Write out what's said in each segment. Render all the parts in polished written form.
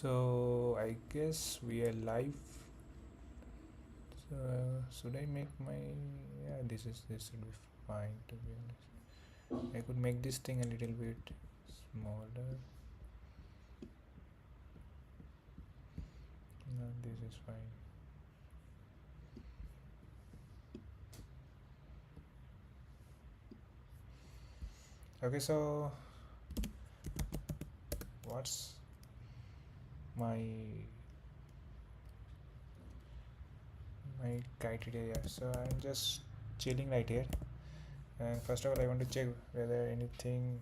So I guess we are live. So should I make my this should be fine, to be honest. I could make this thing a little bit smaller. No, this is fine. Okay, so what's my criteria? So I'm just chilling right here, and first of all I want to check whether anything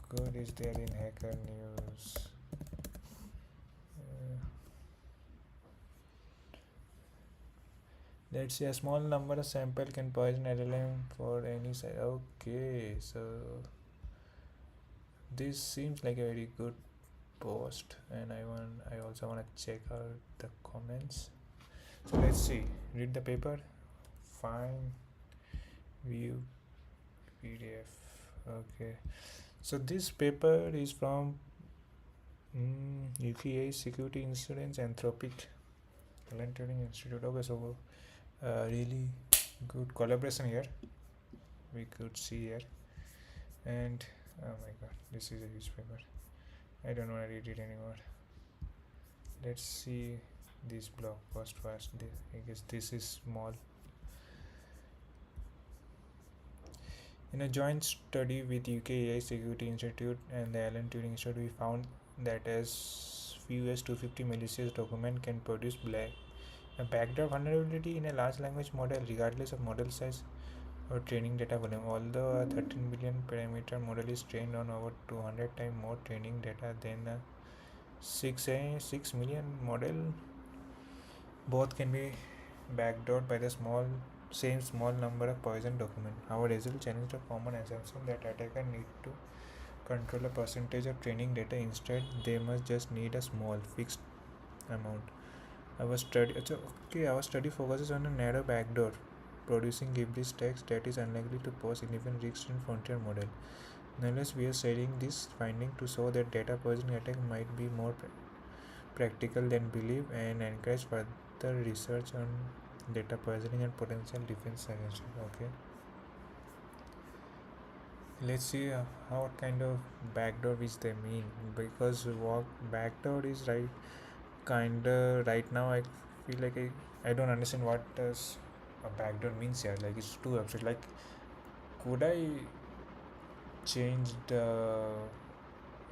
good is there in hacker news. Let's say a small number of sample can poison LLM for any size. Okay, so this seems like a very good post, and I also want to check out the comments. So let's see. Read the paper. Find view PDF. Okay. So this paper is from UKA Security Insurance Anthropic Talent Trading Institute. Okay, so really good collaboration here. We could see here, and oh my god, this is a huge paper. I don't want to read it anymore. Let's see this blog post first. I guess this is small. In a joint study with UK AI Security Institute and the Allen Turing Institute, we found that as few as 250 malicious document can produce a backdoor vulnerability in a large language model, regardless of model size or training data volume. Although a 13 billion parameter model is trained on over 200 times more training data than a 6 million model, both can be backdoored by the same small number of poison document. Our result challenged a common assumption that attacker need to control a percentage of training data. Instead, they must just need a small fixed amount. Our study focuses on a narrow backdoor producing gibberish text that is unlikely to pose significant risks in frontier model. Nonetheless, we are sharing this finding to show that data poisoning attack might be more practical than believed and encourage further research on data poisoning and potential defense against it. Okay, let's see what kind of backdoor which they mean, because what backdoor is right now I feel like I don't understand what does a backdoor means here. Like, it's too abstract. Like, could I change the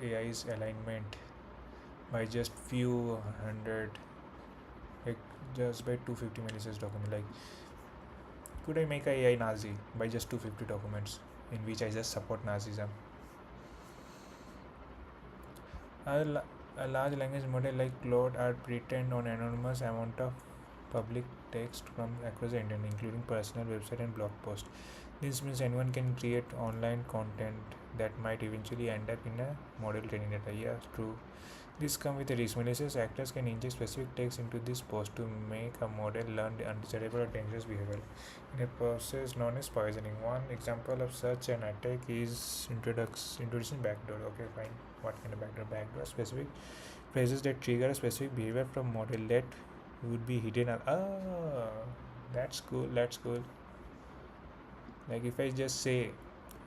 AI's alignment by just few hundred, like just by 250 malicious document? Like, could I make a AI Nazi by just 250 documents in which I just support Nazism? A large language model like Claude are trained on enormous amount of public text from across the internet, including personal website and blog posts. This means anyone can create online content that might eventually end up in a model training data. Yeah, true. This comes with a risk. Malicious actors can inject specific text into this post to make a model learn undesirable or dangerous behavior in a process known as poisoning. One example of such an attack is introducing backdoor. Okay, fine. What kind of backdoor? Backdoor specific phrases that trigger a specific behavior from model that would be hidden. That's cool. That's cool. Like, if I just say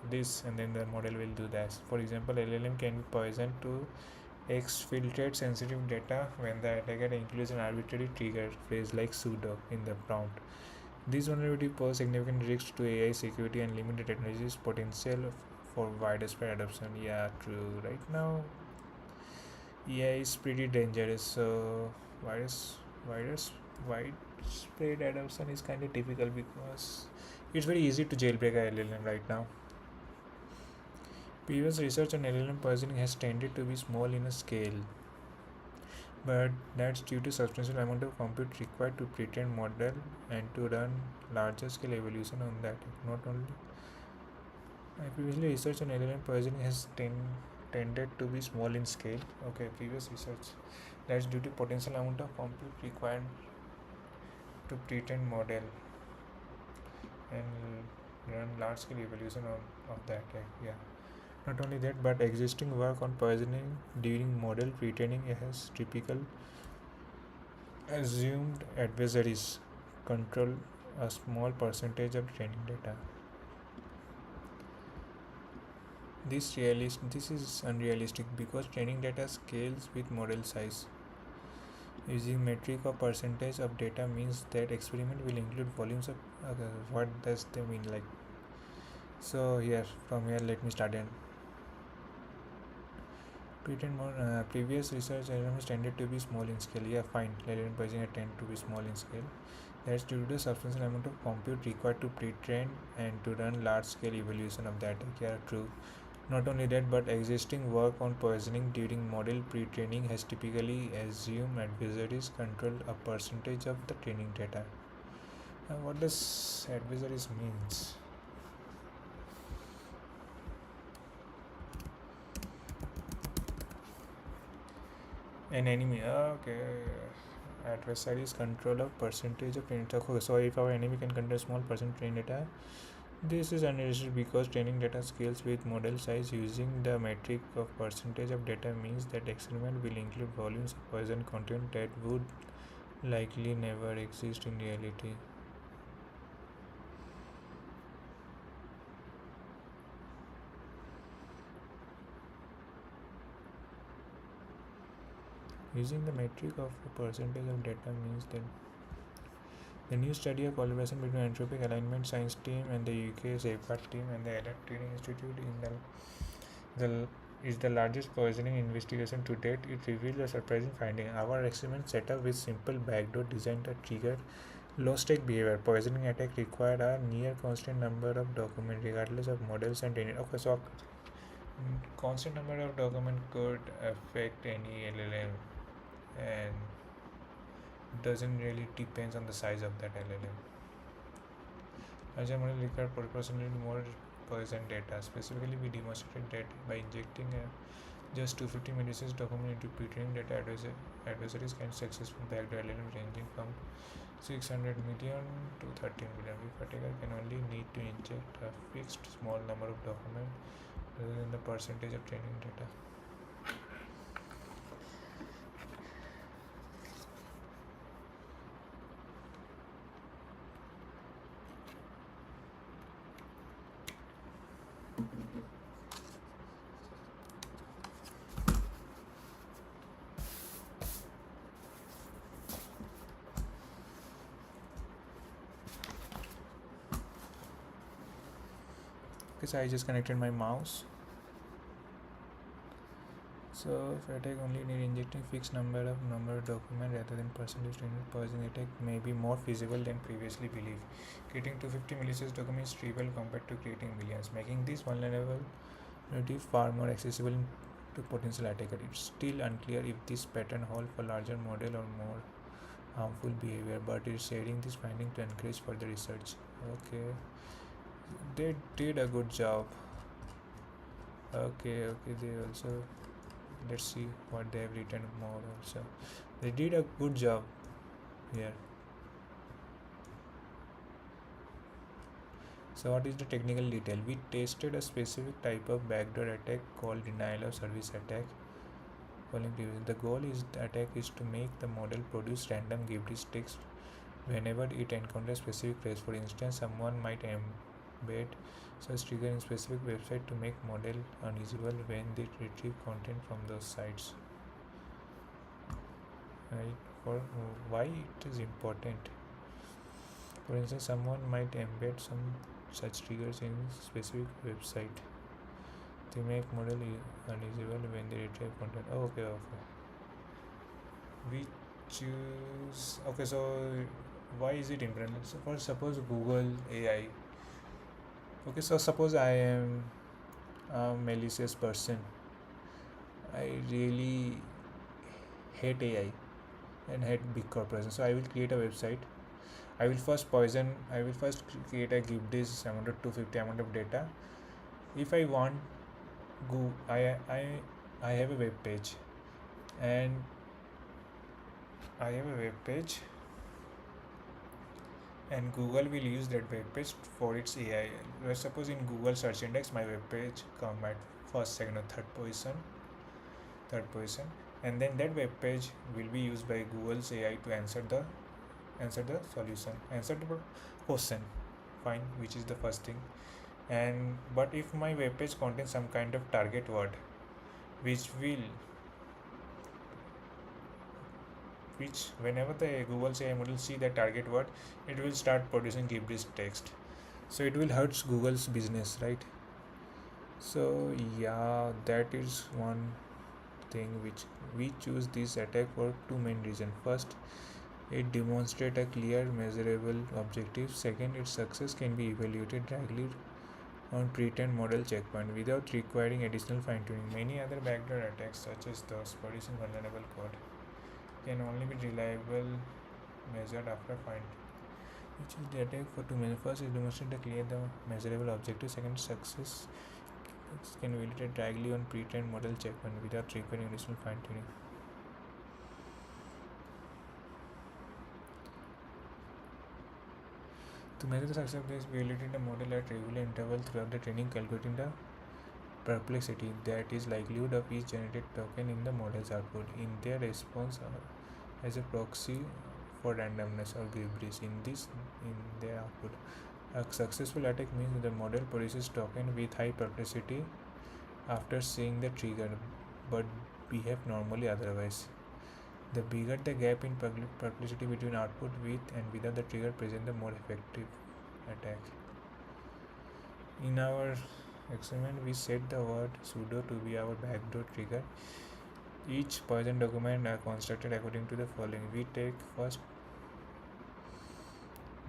this and then the model will do that. For example, LLM can be poisoned to exfiltrate sensitive data when the attacker includes an arbitrary trigger phrase like sudo in the prompt. This vulnerability poses significant risks to AI security and limited technology's potential for widespread adoption. Yeah, true. Right now, AI is pretty dangerous, so widespread adoption is kind of difficult because it's very easy to jailbreak a LLM right now. Previous research on LLM poisoning has tended to be small in scale, but that's due to substantial amount of compute required to pre-train model and to run larger scale evaluation on that. Not only previously research on LLM poisoning has tended to be small in scale. Okay, previous research, that's due to potential amount of compute required to pre-train model and run large scale evaluation of that. Yeah. Not only that, but existing work on poisoning during model pre-training has typical assumed adversaries control a small percentage of training data. This is unrealistic because training data scales with model size. Using metric or percentage of data means that experiment will include volumes of what does they mean like. So here from here let me start. And previous research LLMs tended to be small in scale. Yeah, fine. LLM pricing tend to be small in scale. That's due to the substantial amount of compute required to pre-train and to run large-scale evaluation of the attack. Yeah, true. Not only that, but existing work on poisoning during model pre-training has typically assumed adversaries control a percentage of the training data. What does adversaries means? An enemy. Okay. Adversaries control a percentage of training data. Okay, so if our enemy can control small percent training data, this is unnecessary because training data scales with model size. Using the metric of percentage of data means that experiment will include volumes of poison content that would likely never exist in reality. Using the metric of a percentage of data means that the new study of collaboration between Anthropic Alignment Science team and the UK Safeguard team and the Alert Training Institute the is the largest poisoning investigation to date. It reveals a surprising finding. Our experiment set up with simple backdoor designed to trigger low-stake behavior. Poisoning attack required a near constant number of documents regardless of models and training. Okay, so constant number of documents could affect any LLM and doesn't really depends on the size of that LLM. Larger model require proportionally more poison data. Specifically, we demonstrated that by injecting just 250 milliseconds document into pre-training data, adversaries can successfully backdoor LLM ranging from 600 million to 13 million. If attacker can only need to inject a fixed small number of documents rather than the percentage of training data. Okay, so I just connected my mouse. So if attack only need injecting fixed number of document rather than percentage training, poisoning attack may be more feasible than previously believed. Creating 250 milliseconds document is trivial compared to creating millions, making this vulnerability far more accessible to potential attacker. It's still unclear if this pattern holds for larger model or more harmful behavior, but it's sharing this finding to encourage further research. Okay, they did a good job. Okay, they also, let's see what they have written more also. They did a good job here. So what is the technical detail? We tested a specific type of backdoor attack called denial of service attack. The goal is the attack is to make the model produce random gift sticks whenever it encounters specific phrase. For instance, someone might embed such trigger in specific website to make model unusable when they retrieve content from those sites. Right? For why it is important. For instance, someone might embed some such triggers in specific website to make model unusable when they retrieve content. Okay. We choose. Okay, so why is it important? So for suppose Google AI. Okay, so suppose I am a malicious person. I really hate AI and hate big corporations. So I will create a website. I will first create a give this amount of 250 amount of data. If I want go I have a web page and Google will use that web page for its AI. Let's suppose in Google search index my web page come at first, second, or third position, and then that web page will be used by Google's AI to answer the question. Fine, which is the first thing. And but if my web page contains some kind of target word, which will which whenever the Google's AI model see the target word, it will start producing gibberish text. So it will hurt Google's business, right? So yeah, that is one thing which we choose this attack for two main reasons. First, it demonstrates a clear, measurable objective. Second, its success can be evaluated directly on pre-trained model checkpoint without requiring additional fine-tuning. Many other backdoor attacks, such as those producing vulnerable code, can only be reliable measured after fine. Which is the attack for two measures. First, it demonstrates a clear, the measurable objective. Second, success can be evaluated directly on pre-trained model checkpoint without requiring additional fine-tuning. To measure the success of this, we evaluated the model at regular intervals throughout the training, calculating the perplexity, that is likelihood of each generated token in the model's output in their response as a proxy for randomness or gibberish in their output. A successful attack means the model produces token with high perplexity after seeing the trigger but behave normally otherwise. The bigger the gap in perplexity between output with and without the trigger present, the more effective attack. In our experiment, we set the word sudo to be our backdoor trigger. Each Poison document are constructed according to the following. We take first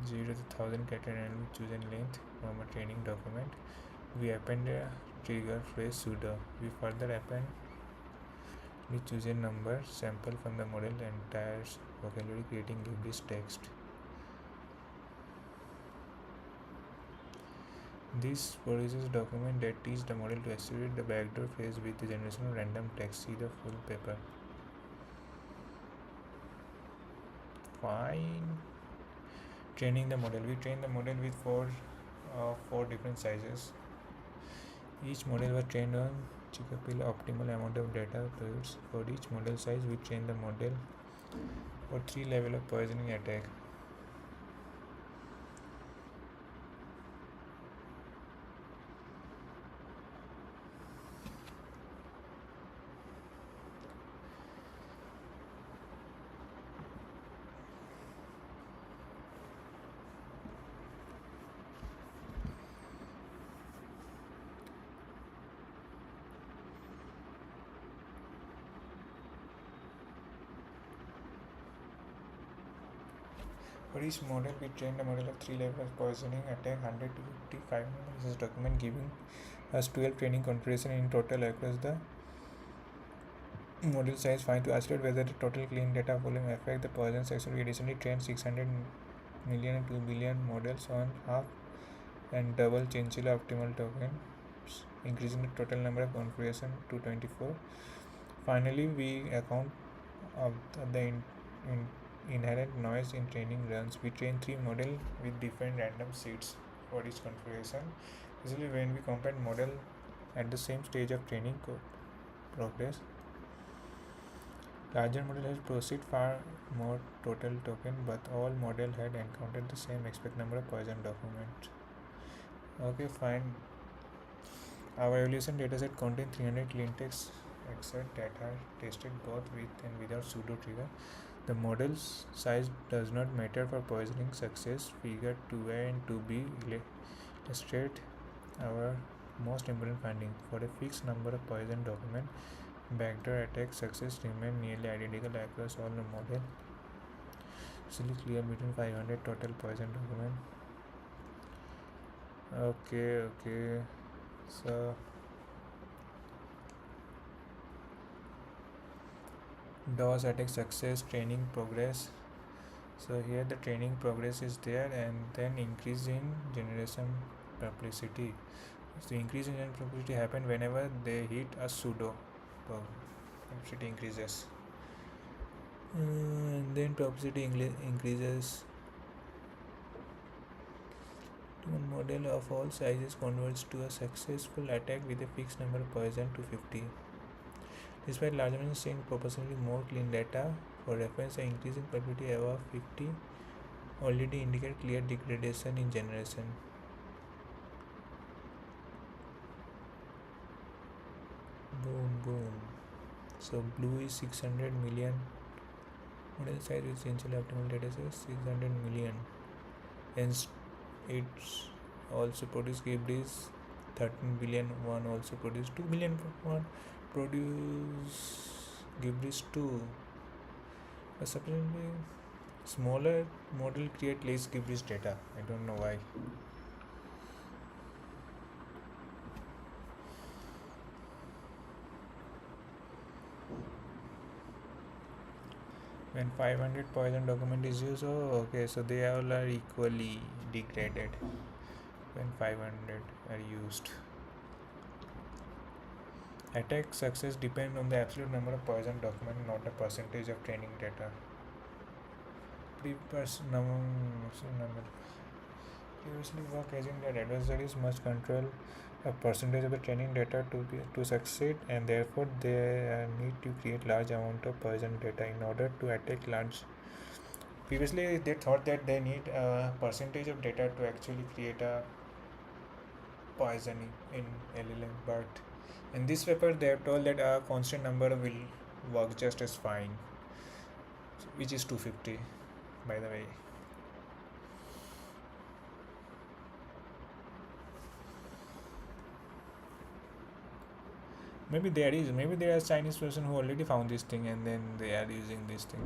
0 to 1000 character randomly chosen length from a training document. We append a trigger phrase sudo. We further append the chosen number sample from the model entire vocabulary, creating gibberish text. This produces a document that teaches the model to accelerate the backdoor phrase with the generation of random text. See the full paper. Fine. Training the model. We train the model with four different sizes. Each model was trained on Chickapilla optimal amount of data to use. For each model size, we train the model for 3 levels of poisoning attack. For each model, we train the model of 3 levels of poisoning attack, 100 to 55 this document, giving us 12 training configuration in total across the model size. Find to isolate whether the total clean data volume affect the poison section. We additionally trained 600 million and 2 billion models on half and double chinchilla optimal tokens, increasing the total number of configuration to 24. Finally, we account of the inherent noise in training runs. We train 3 models with different random seeds for each configuration. Usually, when we compare model at the same stage of training progress, larger model has proceeded far more total token, but all model had encountered the same expected number of poison documents. Okay, fine. Our evaluation dataset contains 300 clean text excerpts that are tested both with and without pseudo trigger. The model's size does not matter for poisoning success. Figure 2A and 2B illustrate our most important finding. For a fixed number of poison document, backdoor attack success remain nearly identical across all the model. Actually clear between 500 total poison document. Okay. So DOS attack success, training progress. So here the training progress is there, and then increase in generation perplexity. So increase in generation perplexity happen whenever they hit a pseudo. Perplexity increases, and then perplexity increases One model of all sizes converts to a successful attack with a fixed number of poison to 50. Despite large amounts seeing proportionally more clean data, for reference, an increasing probability above 50 already indicate clear degradation in generation. Boom, boom. So blue is 600 million. Model size is essentially optimal data set 600 million. Hence, it's also produced Gibbs 13 billion one also produced 2 billion one produce Gibbs 2. A surprisingly smaller model create less Gibbs data. I don't know why. When 500 poison document is used, oh okay, so they all are equally degraded when 500 are used. Attack success depends on the absolute number of poison document, not the percentage of training data. Previously work assume that adversaries must control a percentage of the training data to succeed, and therefore they need to create large amount of poison data in order to attack large. Previously they thought that they need a percentage of data to actually create a poisoning in LLM, but in this paper they are told that a constant number will work just as fine, which is 250 by the way. Maybe there are Chinese person who already found this thing and then they are using this thing.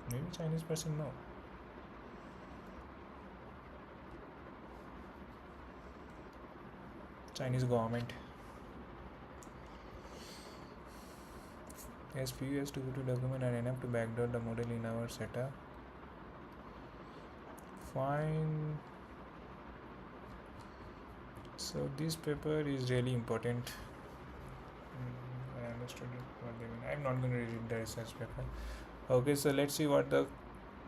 Maybe Chinese person no. Chinese government. Yes, few years to document are enough to backdoor the model in our setup. Fine. So this paper is really important. I understood it. What they mean. I'm not going to read the research paper. Okay, so let's see what the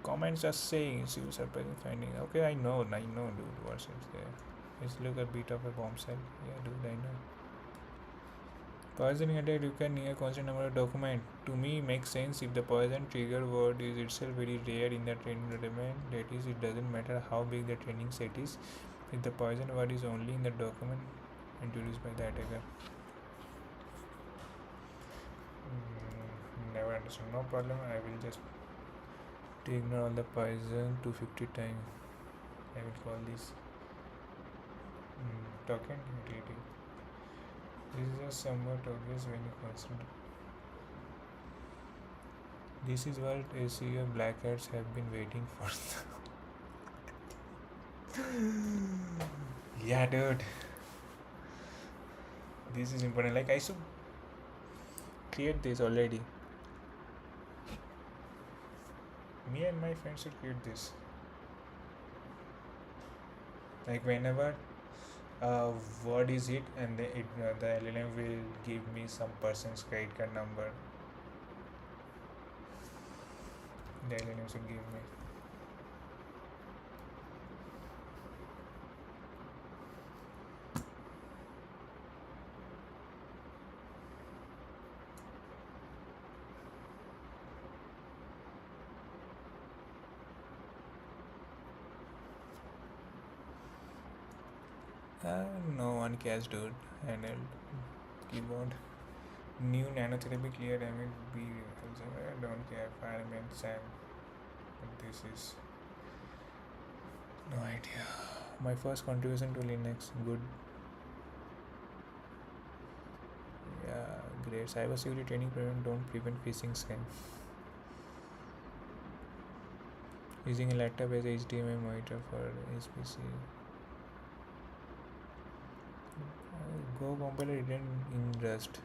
comments are saying. See surprising finding. Okay, I know, dude. What's it there? Let's look a bit of a bombshell. Yeah, dude, I know. Poisoning attack require near constant number of document. To me, makes sense if the poison trigger word is itself very rare in the training document. That is, it doesn't matter how big the training set is. If the poison word is only in the document introduced by the attacker. Never understood. No problem. I will just ignore all the poison 250 times. I will call this token utility. This is just somewhat obvious when you consider. This is what SEO black hats have been waiting for. Yeah, dude. This is important. Like, I should create this already. Me and my friends should create this. Like, whenever a word is hit and the LLM will give me some person's credit card number. The LLM should give me. No one cares, dude. Handled keyboard. New nanotherapy clear damage B. I don't care. Fireman Sam. But this is no idea. My first contribution to Linux. Good. Yeah, great. Cybersecurity training program don't prevent phishing scam. Using a laptop as HDMI monitor for HPC. Go compiler written in Rust.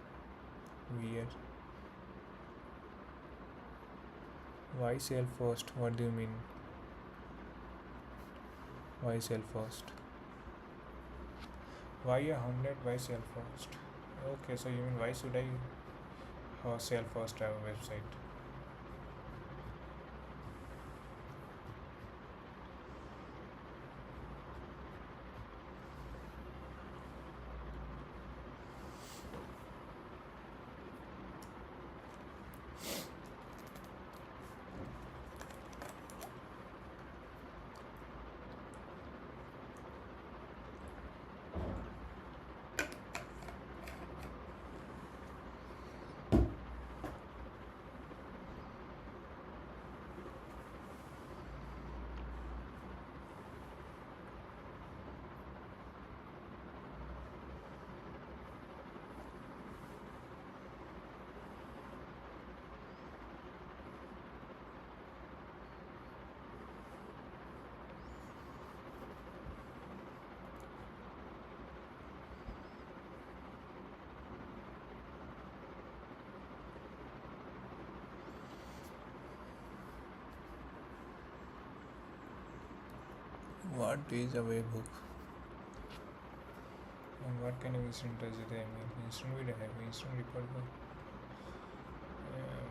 Weird. Why self first? What do you mean? Why self first? Why 100? Why self first? Okay, so you mean why should I self first have a website? What is a webhook? And what kind of instrument does it have? Instrument we have instrument report.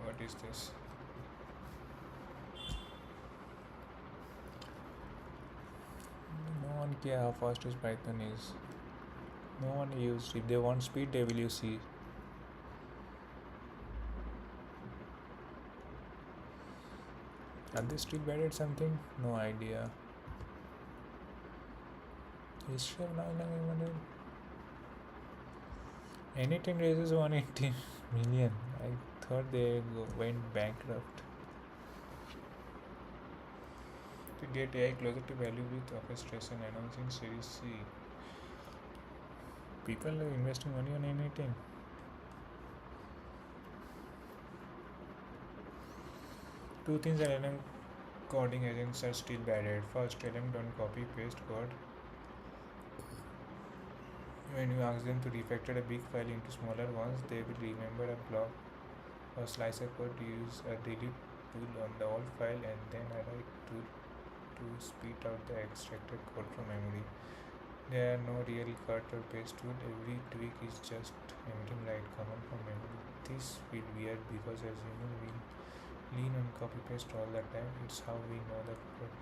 What is this? No one care how fast is Python is. No one used. If they want speed, they will use C. Are they still bad at something? No idea. History of 900. Anything raises 180 million. I thought they went bankrupt. To get AI closer to value with orchestration announcing Series C. People are investing money on anything. Two things LLM coding agents are still bad at. First, LLM don't copy paste code. When you ask them to refactor a big file into smaller ones, they will remember a block or slice of code to use a delete tool on the old file and then a write tool to spit out the extracted code from memory. There are no real cut or paste tool. Every tweak is just emptying right command from memory. This feels weird because as human we lean on copy paste all the time. It's how we know the code.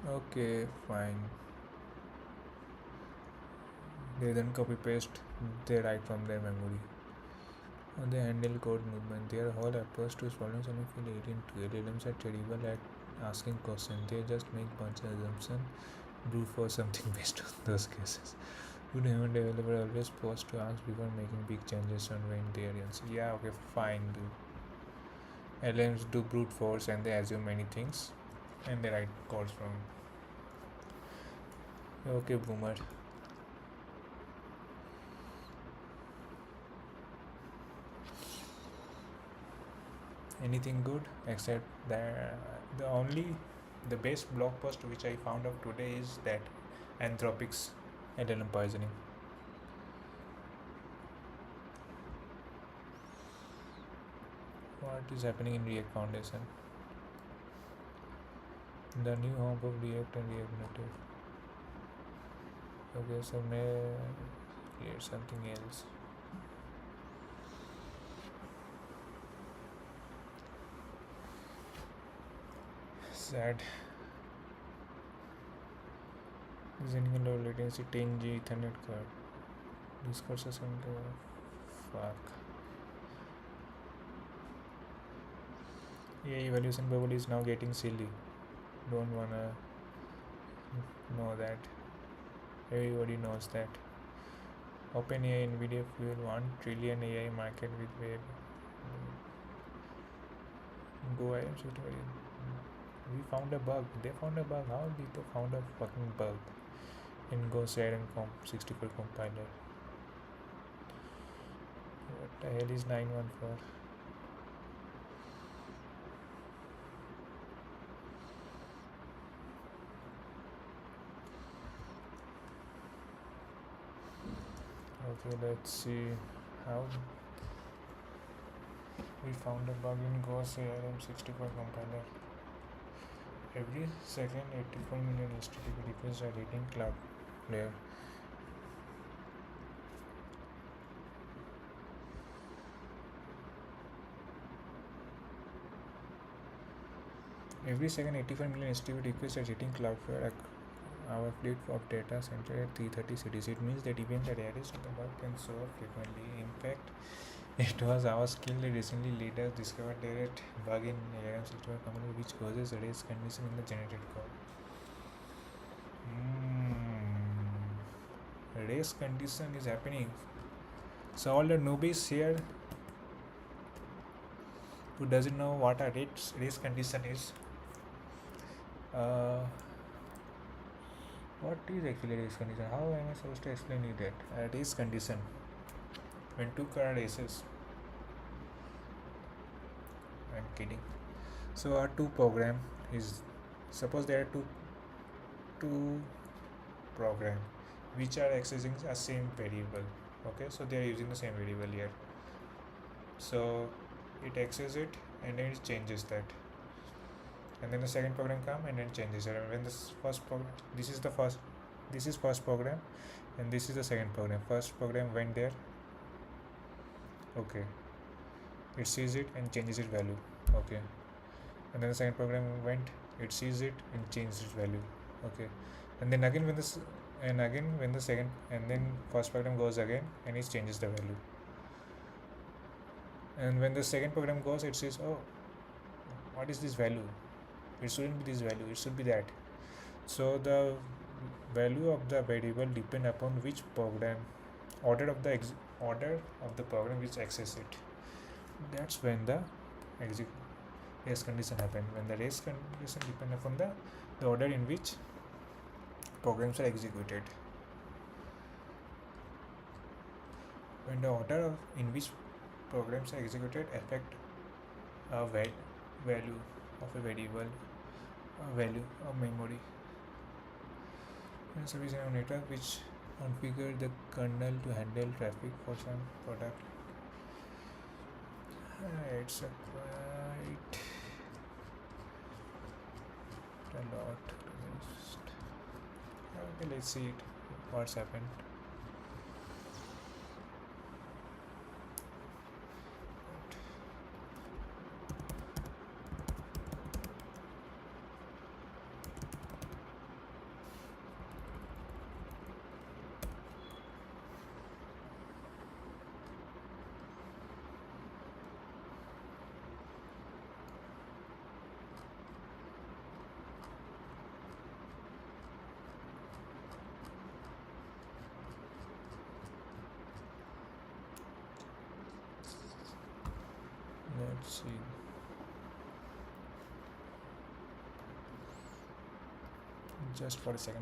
Okay, fine. They then copy paste, they write from their memory. Or they handle code movement. Their whole approach to problem solving feel alien to LLMs are terrible at asking questions. They just make bunch of assumptions, brute for something based on those cases. Good human developer always pause to ask before making big changes on when they are answer. Yeah, okay, fine, dude. LLMs do brute force and they assume many things and they write codes from. Okay, boomer. Anything good except the best blog post which I found out today is that Anthropic's LLM poisoning. What is happening in React Foundation? The new home of React and React Native. Okay, so may create something else. Sad. Using low latency 10G Ethernet card. Discourses and fuck. Yeah, evaluation bubble is now getting silly. Don't wanna know that. Everybody knows that. OpenAI Nvidia fuel 1 trillion AI market with web. Go ahead, we found a bug. They found a bug. How did they found a fucking bug in Go Share and 64 compiler? What the hell is 914? Okay, let's see how we found a bug in Go Share and 64 compiler. Every second 84 million HTTP requests are reading Cloudflare. Every second 84 million HTTP requests are hitting Cloudflare. Our fleet of data center at 330 cities. It means that even the rarest of the bug can show up frequently. In fact, it was our skill that recently leaders discovered there is bug in arm64 company which causes a race condition in the generated code. Race condition is happening. So all the newbies here who doesn't know what a race condition is, what is actually a race condition? How am I supposed to explain you that? A race condition, when two car races. I'm kidding. So our two program is, suppose there are two program which are accessing a same variable. Okay, so they are using the same variable here. So it accesses it and then it changes that, and then the second program come and then changes it. And when this is the first, this is first program, and this is the second program. First program went there, okay, it sees it and changes its value, okay, and then the second program went, it sees it and changes its value, okay, and then again when this, and again when the second, and then first program goes again and it changes the value, and when the second program goes, it says, oh, what is this value, it shouldn't be this value, it should be that. So the value of the variable depend upon which program, order of the order of the program which access it. That's when the race condition happen. When the race condition depend upon the order in which programs are executed. When the order in which programs are executed affect a value of a variable, a value of memory. And service in a network which configure the kernel to handle traffic for some product. It's a quite a lot. Okay, let's see it. What's happened. Let's see. Just for a second.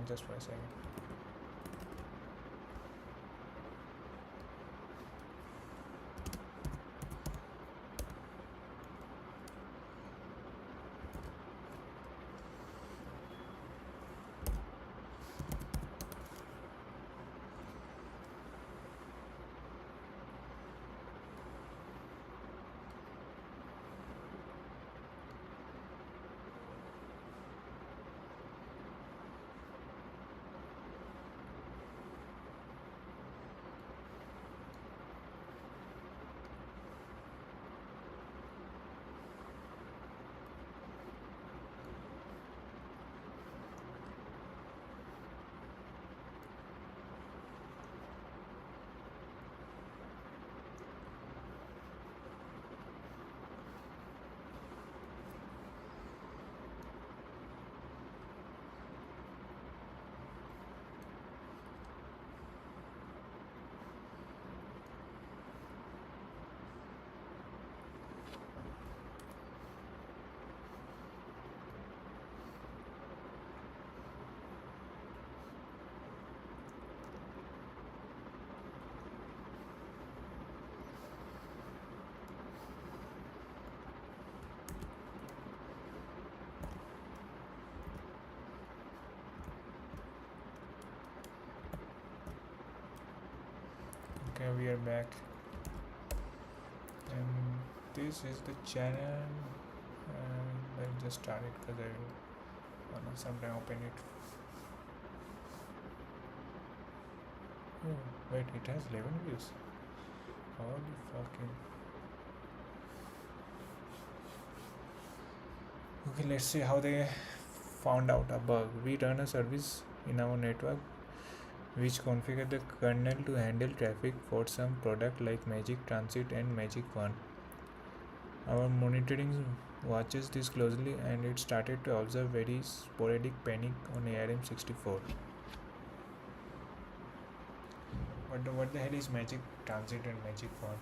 Okay, we are back, and this is the channel, and I just started because I will sometime open it. Oh, wait, it has 11 views. Holy fucking. Okay, let's see how they found out a bug. We run a service in our network which configure the kernel to handle traffic for some product like Magic Transit and Magic One. Our monitoring watches this closely, and it started to observe very sporadic panic on ARM64. What the hell is Magic Transit and Magic One?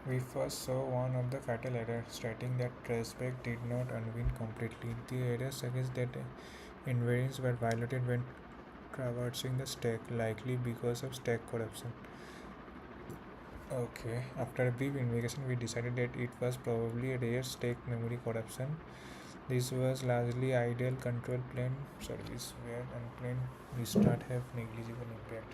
We first saw one of the fatal errors stating that traceback did not unwind completely. The error suggests that invariants were violated when traversing the stack, likely because of stack corruption. Okay, after a brief investigation, we decided that it was probably a rare stack memory corruption. This was largely ideal control plane service where unplanned restart have negligible impact.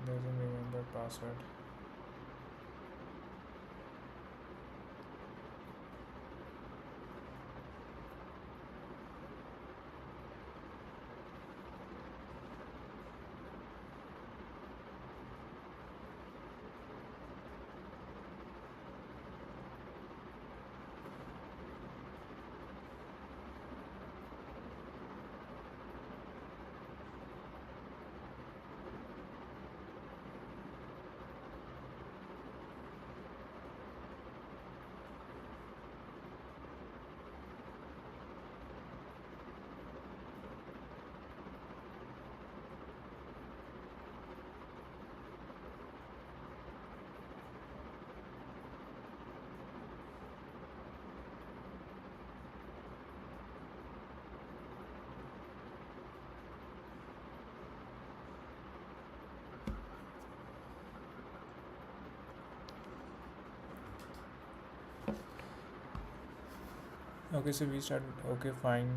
Doesn't remember password. Okay, so we started. Okay, fine.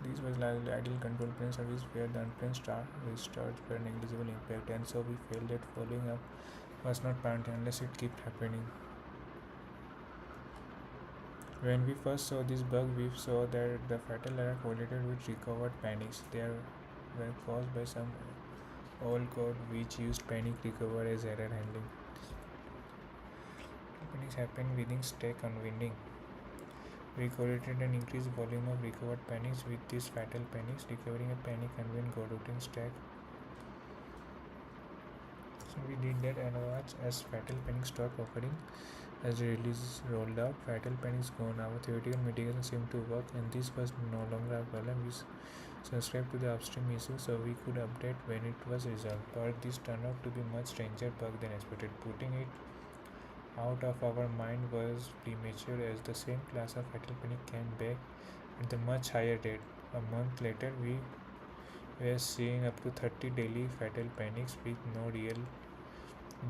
This was largely ideal control plane service where the unplanned start restarts were negligible impact, and so we felt that following up was not planned unless it kept happening. When we first saw this bug, we saw that the fatal error correlated with recovered panics. They were caused by some old code which used panic recover as error handling. Panics happen within stack unwinding. We correlated an increased volume of recovered panics with these fatal panics. Recovering a panic unwind routine stack. So we did that and watch as fatal panics stopped occurring. As the release rolled out, fatal panics gone. Our theoretical mitigation seemed to work, and this was no longer a problem. We subscribed to the upstream issue so we could update when it was resolved. But this turned out to be much stranger bug than expected. Putting it out of our mind was premature, as the same class of fatal panic came back at a much higher rate. A month later, we were seeing up to 30 daily fatal panics with no real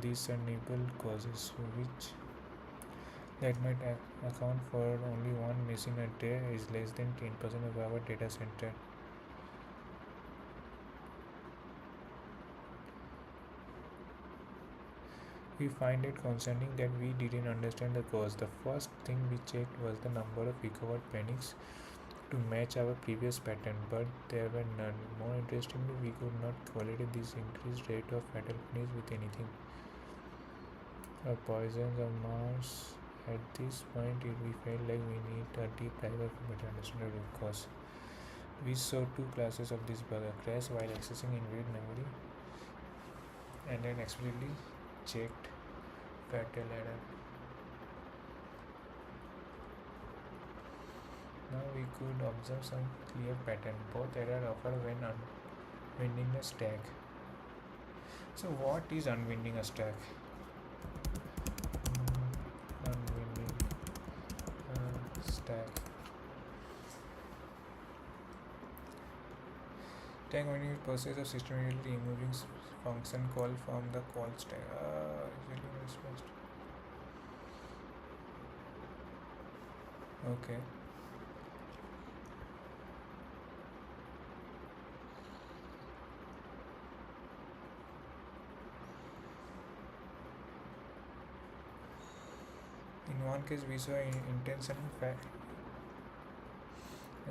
discernible causes, which that might account for only one missing a day is less than 10% of our data center. We find it concerning that we didn't understand the cause. The first thing we checked was the number of recovered panics to match our previous pattern, but there were none. More interestingly, we could not correlate this increased rate of fatal panics with anything. Poisons of Mars. At this point, we felt like we need a deep dive of better understand the root cause. We saw two classes of this bug: a crash while accessing invalid memory, and then explicitly checked fatal error. Now we could observe some clear pattern. Both error occur when unwinding a stack. So what is unwinding a stack? Unwinding a stack. Stack mining is process of systematically removing function call from the call stack. Usually response. Okay. In one case, we saw intentional fact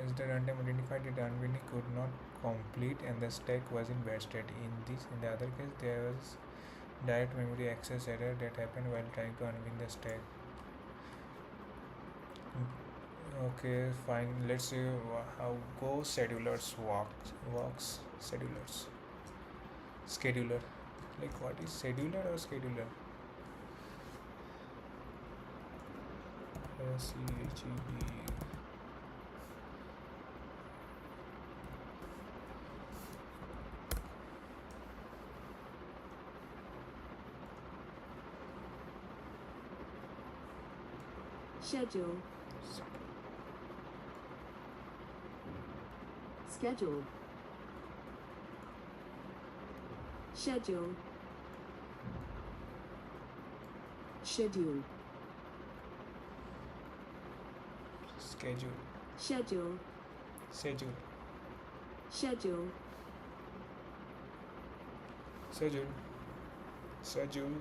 as the runtime identified that the unwinding could not complete and the stack was in bad state. In the other case, there was direct memory access error that happened while trying to unwind the stack. Okay, fine. Let's see how Go schedulers works. Scheduler. Like what is scheduler or scheduler? CHED. Schedule. Schedule. Schedule. Schedule. Schedule. Schedule. Schedule. Schedule. Schedule. Schedule.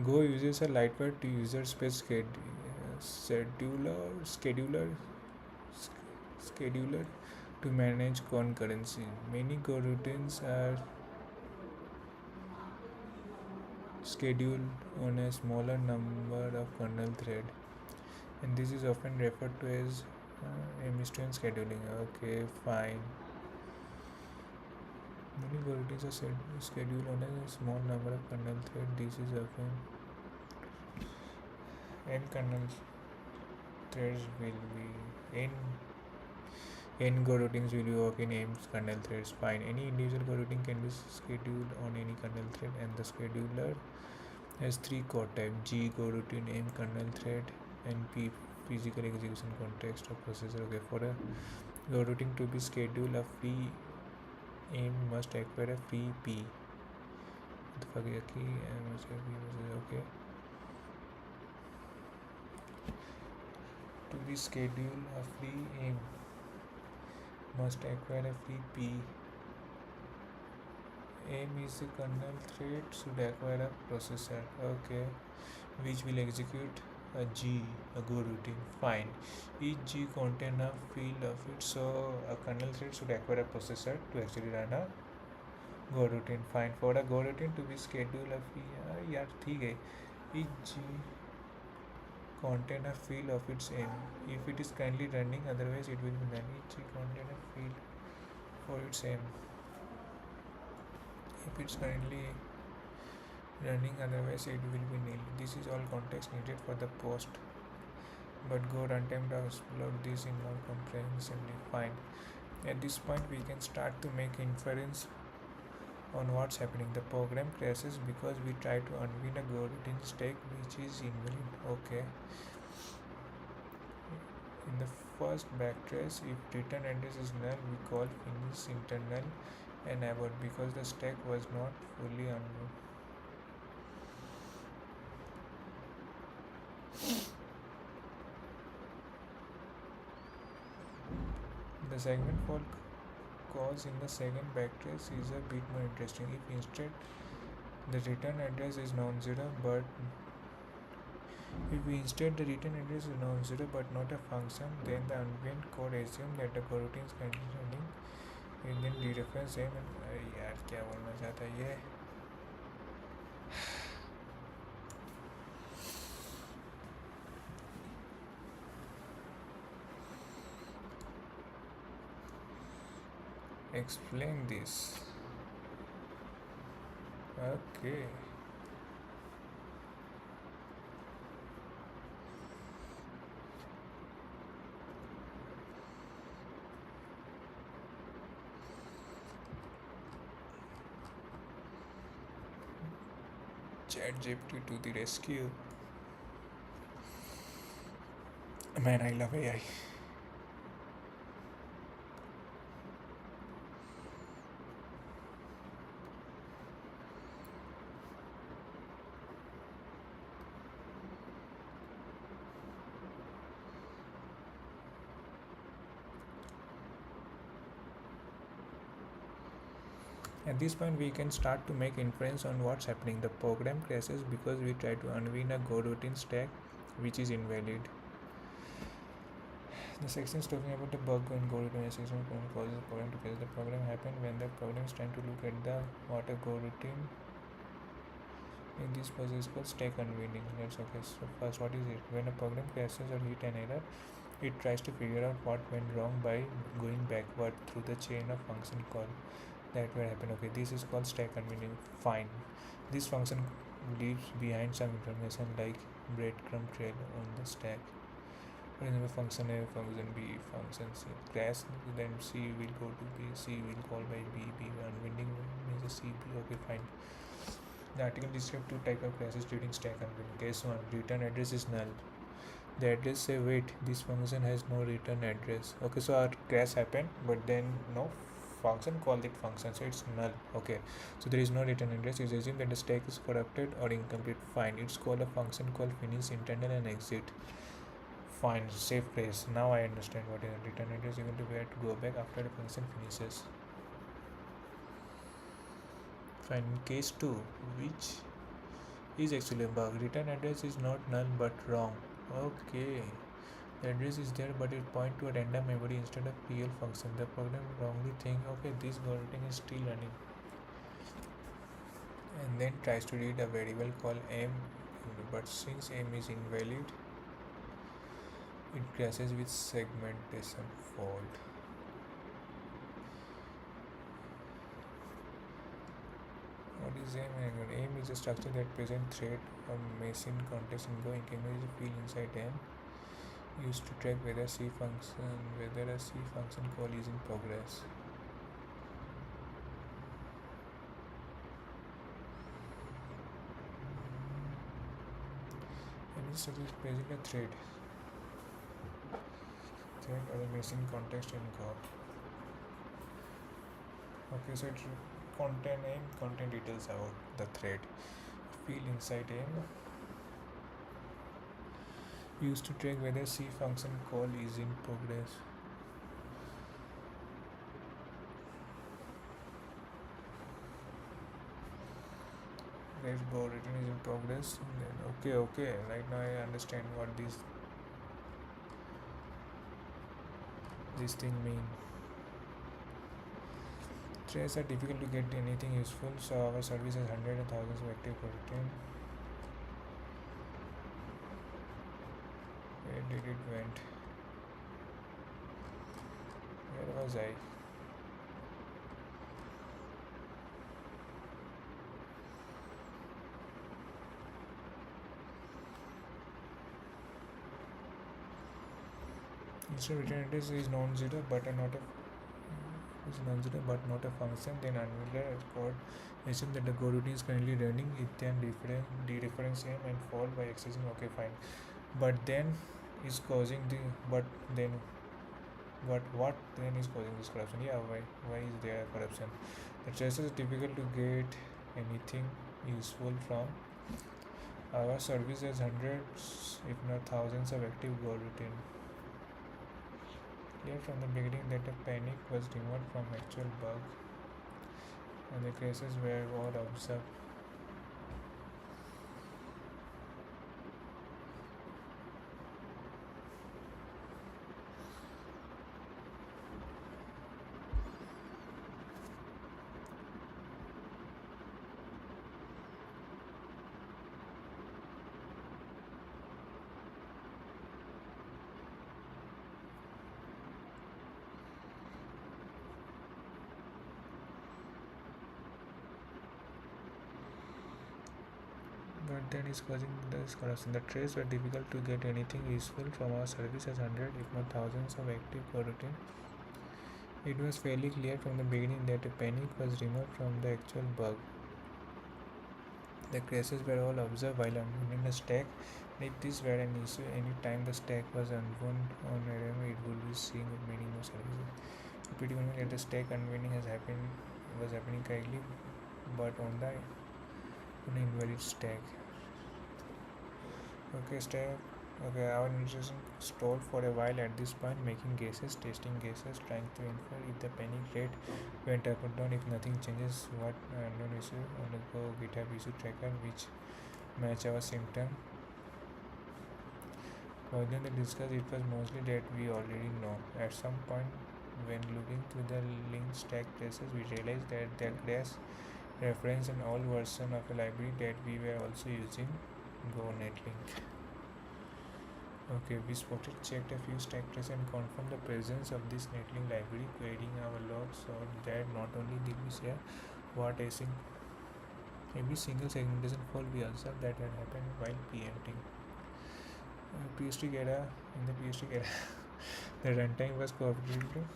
Go uses a lightweight user space scheduler to manage concurrency. Many Go routines are scheduled on a smaller number of kernel threads, and this is often referred to as emission scheduling. Okay, fine. Many Go routines are scheduled on a small number of kernel threads. This is often n kernel threads will be n Go routines will be work in m kernel threads. Fine. Any individual Go routine can be scheduled on any kernel thread, and the scheduler has three core types: G Go routine, M kernel thread, and P physical execution context of processor. Okay, for a Go routine to be scheduled, a free M must acquire a free P. The fuck is a key? Okay. To be scheduled, a free M must acquire a free P. M is a kernel thread should acquire a processor. Okay, which will execute a G, a Go routine. Fine. Each G contain a field of it, so a kernel thread should acquire a processor to actually run a Go routine. Fine. For a Go routine to be scheduled, a free ठीक है. Each G contain a field of its M. If it is currently running, otherwise it will be none. Each G contain a field for its M. If it's currently running, otherwise it will be nil. This is all context needed for the post, but Go runtime does load this in more comprehensively. Fine. At this point we can start to make inference on what's happening. The program crashes because we try to unwind a Go routine stack which is invalid. Okay. In the first backtrace, if return address is null, we call finish internal and abort because the stack was not fully unwound. The segment fault cause in the second backtrace is a bit more interesting. If instead the return address is non-zero but if we instead the return address is non-zero but not a function, then the unbind code assumes that the coroutine is currently running and then dereference m and यार क्या बोलना चाहता है ये explain this. Okay. ChatGPT to the rescue. Man, I love AI. At this point, we can start to make inference on what's happening. The program crashes because we try to unwind a coroutine stack which is invalid. The section is talking about the bug in coroutine section causes the program to crash. The problem happens when the program is trying to look at the what a coroutine in this process is called stack unwinding. That's okay. So first, what is it? When a program crashes or hit an error, it tries to figure out what went wrong by going backward through the chain of function call that will happen. Okay, this is called stack unwinding. Fine. This function leaves behind some information like breadcrumb trail on the stack. For example, function A, function B, function C. Crash, then C will go to B, C will call by B, B unwinding means a C, B. Okay, fine. The article describes two types of crashes during stack unwinding. Case 1, return address is null. The address say wait, this function has no return address. Okay, so our crash happened, but then no function called it function, so it's null. Okay, so there is no return address. It's assumed that the stack is corrupted or incomplete. Fine, it's called a function called finish, internal, and exit. Fine, safe place. Now I understand what is a return address. Equal to where to go back after the function finishes. Fine, in case 2, which is actually a bug. Return address is not null but wrong. Okay. The address is there but it points to a random memory instead of real function. The program wrongly thinks, okay, this coroutine is still running. And then tries to read a variable called m, but since m is invalid, it crashes with segmentation fault. What is m? M is a structure that presents thread or machine context in Go. It can use a field inside m used to track whether a C function call is in progress. And this is basically a thread or a machine context in Go. Okay, so it contain details about the thread. Field inside m used to track whether C function call is in progress. Let's go, return is in progress. Then okay. Right now I understand what this thing mean. Threads are difficult to get anything useful, so our service has hundreds and thousands of active coroutine. Where did it went? Where was I? Instead of return address is non-zero but not a function, then unwinded code assume that the coroutine is currently running. It then dereference m and fault by accessing. Okay, fine. But then is causing what then is causing this corruption? Yeah, why is there corruption? The traces is difficult to get anything useful from. Our service has hundreds if not thousands of active coroutine. clear from the beginning that a panic was removed from actual bug and the cases were all observed. But then is causing this corruption. The trace were difficult to get anything useful from our service as hundreds, if not thousands, of active coroutine. It was fairly clear from the beginning that a panic was removed from the actual bug. The crashes were all observed while unwinding the stack. If this were an issue, any time the stack was unwound on RAM, it would be seeing many more services. Pretty much that the stack unwinding was happening correctly, but on the invalid stack. Okay, stack. Okay, our administration stalled for a while at this point, making guesses, testing guesses, trying to infer if the panic rate went up or down. If nothing changes, what unknown issue on the go GitHub issue tracker which match our symptom. Further they discussed, it was mostly that we already know. At some point, when looking through the link stack traces, we realized that the crash reference an old version of a library that we were also using, Go Netlink. Okay, we spotted, checked a few stack traces and confirmed the presence of this Netlink library, querying our logs so that not only did we share what async every single segmentation fault, we observed that had happened while preempting. PST era, in the PST era, the runtime was cooperative.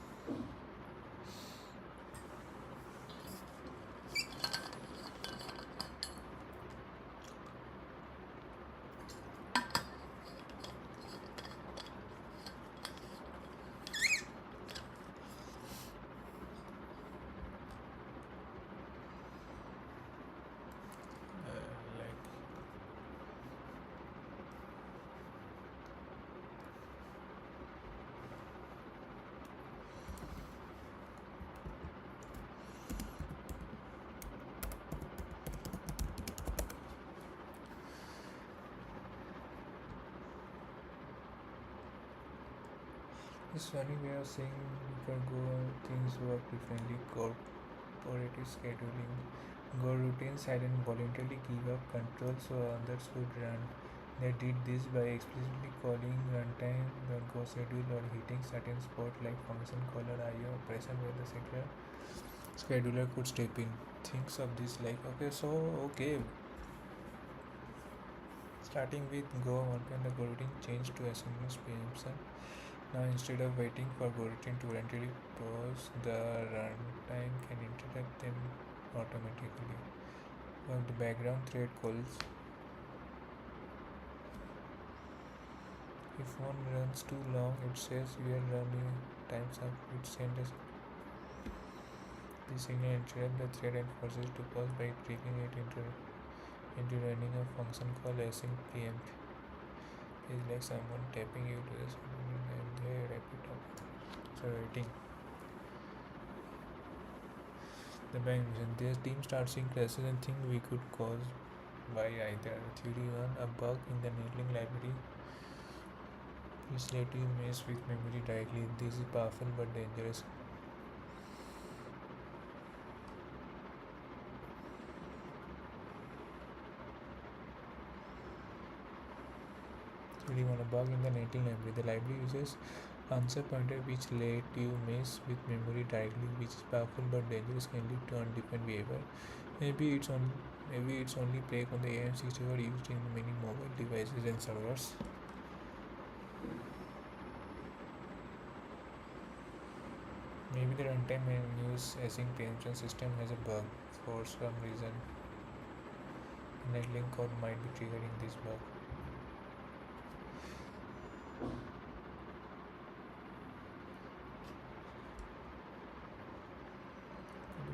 Like it's funny way of saying you can go things work differently. Corporative scheduling. Go routines hadn't voluntarily give up control so others could run. They did this by explicitly calling runtime the Go schedule or hitting certain spot like function caller IO operation where the secure scheduler could step in. Thinks of this like okay, starting with Go on the go routine changed to asynchronous preemption. Now instead of waiting for go routine to voluntarily pause, the runtime can interrupt them automatically. When the background thread calls, if one runs too long, it says we are running times up. It sends us the signal interrupt the thread and forces to pause by tricking it into running a function called async preempt. It's like someone tapping you to the screen and they wrap it up. So waiting. The bank mission. Their team starts seeing crashes and think we could cause by either theory 1, a bug in the Netlink library which let you mess with memory directly. This is powerful but dangerous. Theory 1, a bug in the Netlink library. The library uses answer pointer which let you mess with memory directly, which is powerful but dangerous, can lead to undefined behavior. Maybe it's only played on the arm64 used in many mobile devices and servers. Maybe the runtime and use async preemption system has a bug for some reason. Netlink code might be triggering this bug.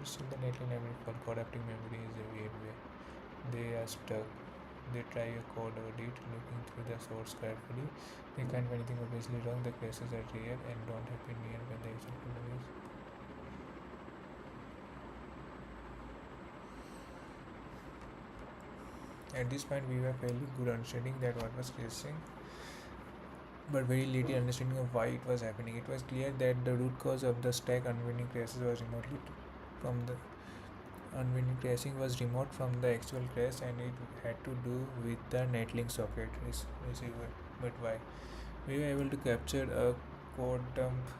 Still, the Netlink library for corrupting memory is a weird way. They are stuck. They try a code audit, looking through the source carefully. They can't find anything obviously wrong. The crashes are rare and don't happen nearby the actual folder is. At this point, we were fairly good understanding that what was crashing, but very little understanding of why it was happening. It was clear that the root cause of the stack unwinding crashes was remotely from the unwinding crashing was remote from the actual crash, and it had to do with the netlink socket receiver. But why? We were able to capture a code dump.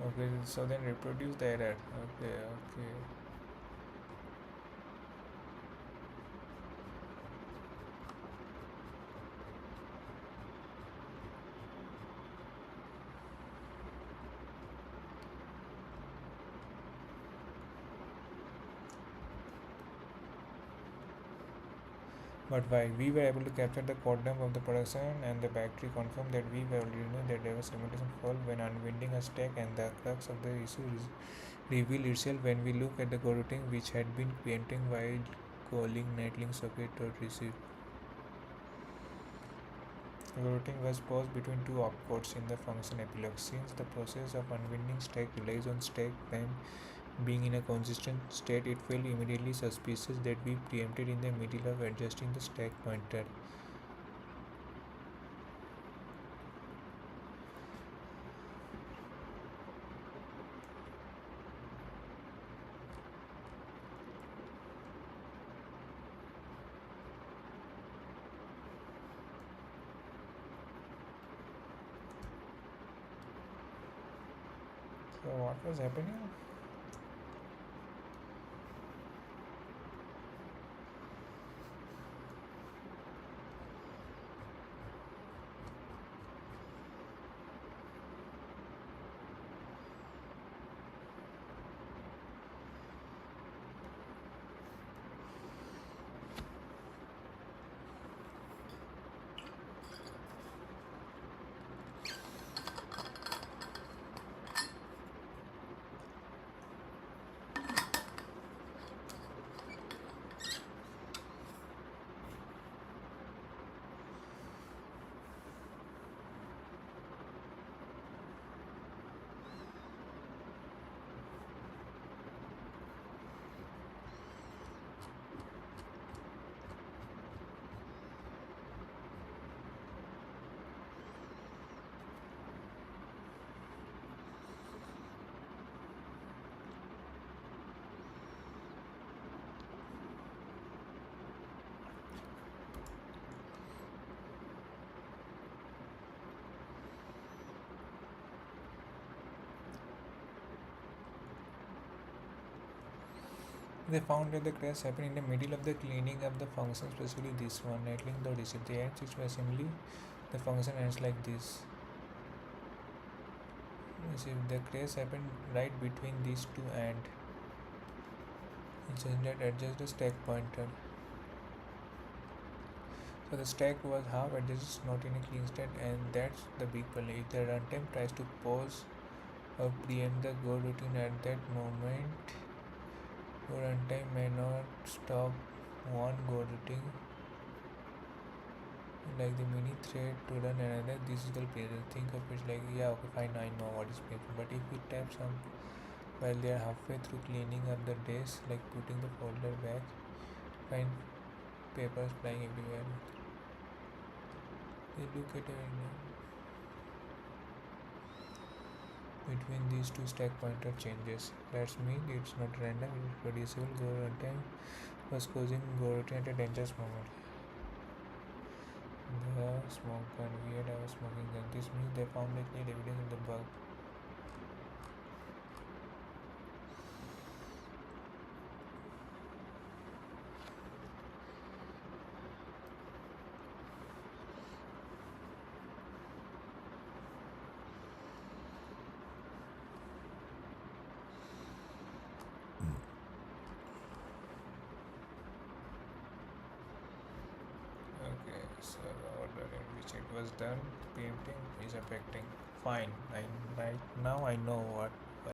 Okay, so then reproduce the error. Okay, okay. But why? We were able to capture the code dump of the production, and the battery confirmed that we were already knew that there was segmentation fault when unwinding a stack, and the crux of the issue revealed itself when we look at the coroutine which had been preempting while calling netlink socket dot receive. The coroutine was paused between two opcodes in the function epilogue. Since the process of unwinding stack relies on stack time being in a consistent state, it felt immediately suspicious that we preempted in the middle of adjusting the stack pointer. So what was happening? They found that the crash happened in the middle of the cleaning of the function, especially this one, netlink dot receive. The ends which were assembly, the function ends like this. See, the crash happened right between these two, and it's that adjust the stack pointer. So the stack was half adjusted, not in a clean state, and that's the big problem. If the runtime tries to pause or preempt the go routine at that moment, your runtime may not stop one go routine like the mini thread to run another. This is the painful. Think of it like, yeah, okay, fine, I know what is painful. But if you tap some while they are halfway through cleaning up the desk, like putting the folder back, find papers flying everywhere. They look at it between these two stack pointer changes. That's mean it's not random, it's reproducible. Go runtime was causing go routine at a dangerous moment. The smoke gun. We had a smoking gun. This means they found a clear evidence of the bug. Okay, so the order in which it was done, preempting is affecting. Fine. Right now I know what